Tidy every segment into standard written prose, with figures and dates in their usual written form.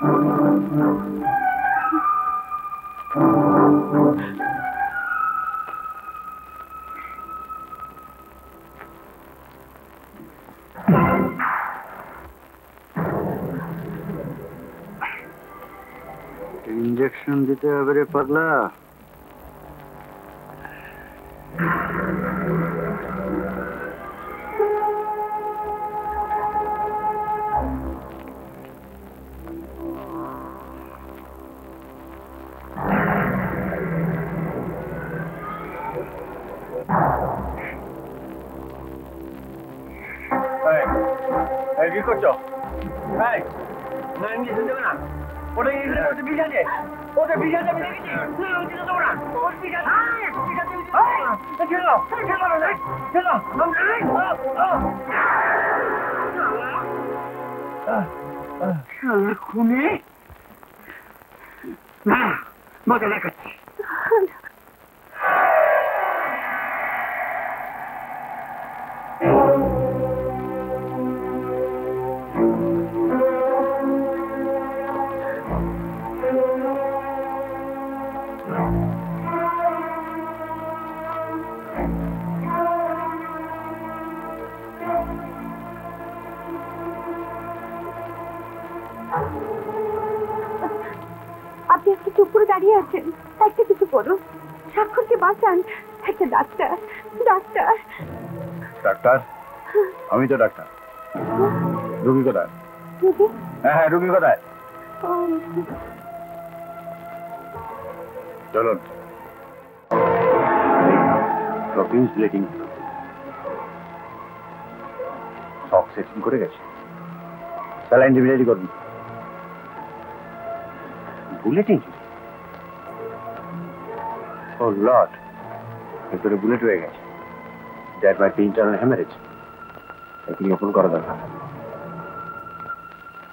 Injection দিতে হবে রে পাগলা। কি করছো? ইঞ্জেকশন দেবে না, ওটা ইঞ্জেকশন করতে বিষ আছে, ওটা বিষ আছে আমি দেখেছি। দেবো না, ওর বিষ আছে, খুনে না মজা দেখাচ্ছি। আপনি একটা চুপ করে দাঁড়িয়ে আছেন, একটা কিছু করুন, স্বাক্ষরকে বাঁচান। একটা ডাক্তার, ডাক্তার। ডাক্তার? আমি তো ডাক্তার। রুগী কোথায়? হ্যাঁ, রুগী কোথায়? চলুন। ব্লিডিং, শক সেটিং করে গেছে, স্যালাইন রেডি করুন। Bullet injury? ও লর্ড, ভেতরে বুলেট হয়ে গেছে। That might be internal haemorrhage. এগুলি ওপেন করা দরকার।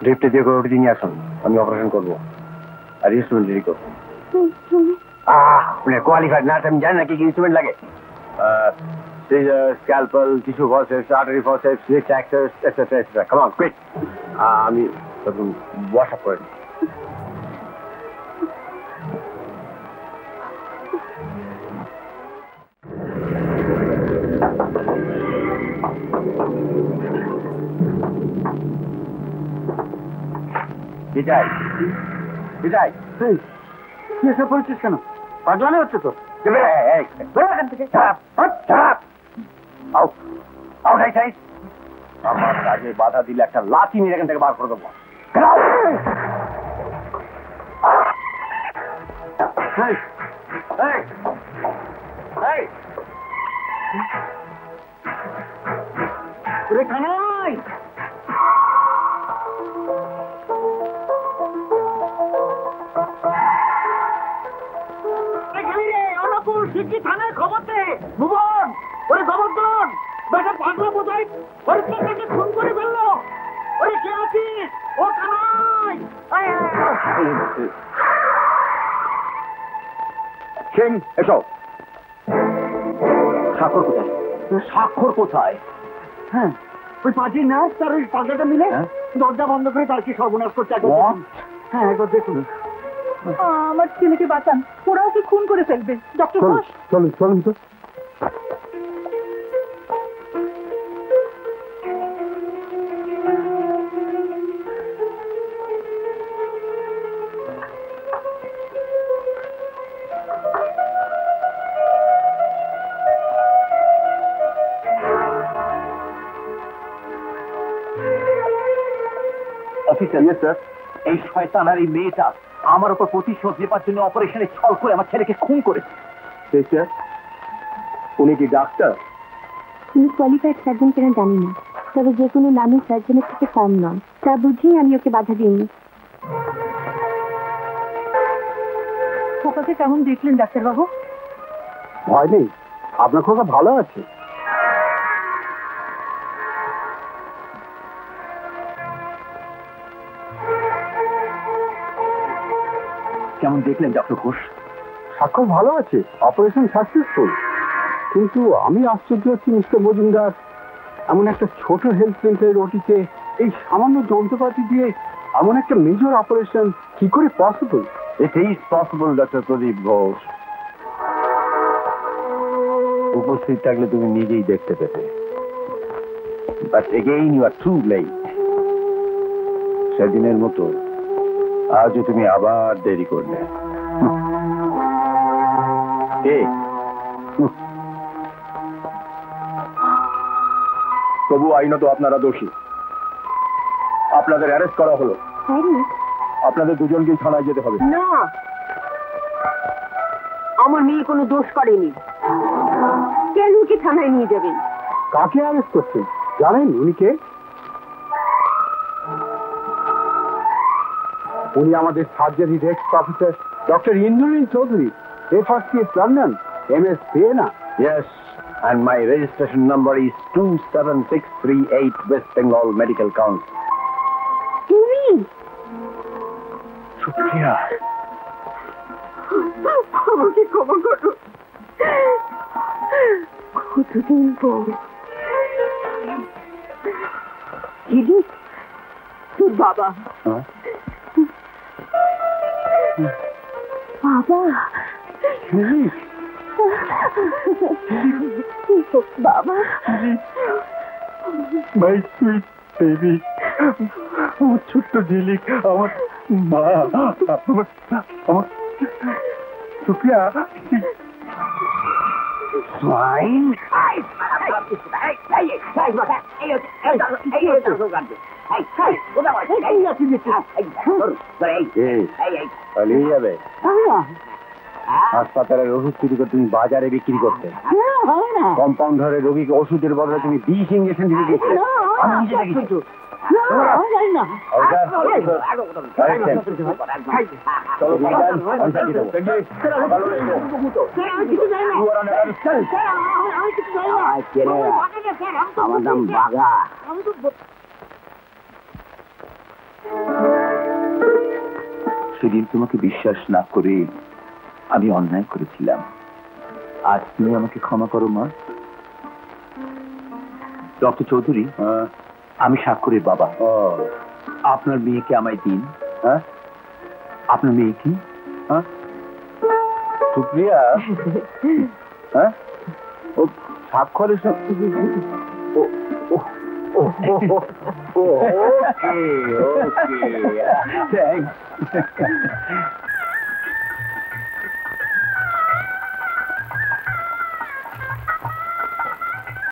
ড্রিপটা দিয়ে করে নিয়ে আসুন, আমি অপারেশন করবো আর ইনস্ট্রুমেন্ট রেডি করবো। কোয়ালিফাইড নার্স, আমি জানি না কি কি ইনস্ট্রুমেন্ট লাগে। Scalpel, tissue forceps, artery forceps, lift access, etcetera etcetera. Come on, quick. আমি তখন ওয়াশ আপ করে দিই। বিজয়, বিজয়, এসব বলছিস কেন? পাগলামি হচ্ছে তো। আমার কাজে বাধা দিলে একটা লাথি মেরে এখান থেকে বার করে দেবো। কানাই, থানায় খবর দে। ভুবন, ওরে গোবর্ধন, বেটা পাগলা বোঝাই, ওর ছেলেকে খুন করে ফেললো। ওরে কে আছিস? ও কানাই। সিং, এসো। স্বাক্ষর কোথায়? স্বাক্ষর কোথায়? হ্যাঁ, ওই পাঁচি নাচ তার ওই পাগলাটা মিলে দরজা বন্ধ করে তার কি সর্বনাশ করছে। হ্যাঁ, একবার দেখুন। আমার ছেলেকে বাঁচান, ওরা ওকে খুন করে ফেলবে। ডক্টর ঘোষ, চলুন চলুন তো। অফিসার, স্যার, এই শয়তান আর এই মেয়েটা আমার উপর প্রতিশোধ নেবার জন্য অপারেশনে ছল করে আমার ছেলেকে খুন করেছে। উনি কি ডাক্তার? তিনি কোয়ালিফাইড সার্জন কিনা জানি না, তবে যে কোনো নামী সার্জনের থেকে কম নয়, তা বুঝেই আমি ওকে বাধা দিইনি। খোকাকে কেমন দেখলেন ডাক্তারবাবু? ভয় নেই, আপনার খোকা ভালো আছে। কেমন দেখলেন ডক্টর ঘোষ? স্বাক্ষর ভালো আছে, অপারেশন সাকসেসফুল। কিন্তু আমি আশ্চর্য হচ্ছি মিস্টার মজুমদার, এমন একটা ছোট হেলথ সেন্টারের ওটিতে এই সামান্য যন্ত্রপাতি দিয়ে এমন একটা মেজর অপারেশন কি করে possible? It is possible, doctor Pradip Ghosh. উপস্থিত থাকলে তুমি নিজেই দেখতে পেতে। But again you are too late. সেদিনের মতো আজও তুমি আবার দেরি করলে। তবু আইনত আপনারা দোষী। আপনাদের অ্যারেস্ট করা হলো। আপনাদের দুজনকেই থানায় যেতে হবে। না, আমার মেয়ে কোনো দোষ করেনি। কেন কি থানায় নিয়ে যাবেন? কাকে অ্যারেস্ট করছেন জানেন? উনি কে? উনি আমাদের surgery x professor doctor Indranil Chowdhury, FRCS London, MS না। Yes, and my registration number is 27638 West Bengal Medical Council. তুমি Shukriya. আমাকে ক্ষমা করো। কতদিন পর তোর বাবা। বাবা বাবা My sweet baby. আমার ছোট্ট ঝিলিক, আমার মা, আমার সুপ্রিয়া। Swine. পালিয়ে যাবে? হাসপাতালের ওষুধ চুরি করে তুমি বাজারে বিক্রি করতে, কম্পাউন্ডারের রোগীকে ওষুধের বদলে তুমি বিষ ইঞ্জেকশন দিতে দিচ্ছ। আমি নিজে দেখেছি। চলো আমার নাম বাঘা। সেদিন তোমাকে বিশ্বাস না করে আমি অন্যায় করেছিলাম। আজ তুমি আমাকে ক্ষমা করো মা। ডক্টর চৌধুরী, আমি স্বাক্ষরের বাবা। আপনার মেয়েকে আমায় দিন। হ্যাঁ, আপনার মেয়ে কি? হ্যাঁ, সুপ্রিয়া। হ্যাঁ, ও স্বাক্ষরের ওকে, থ্যাংকস।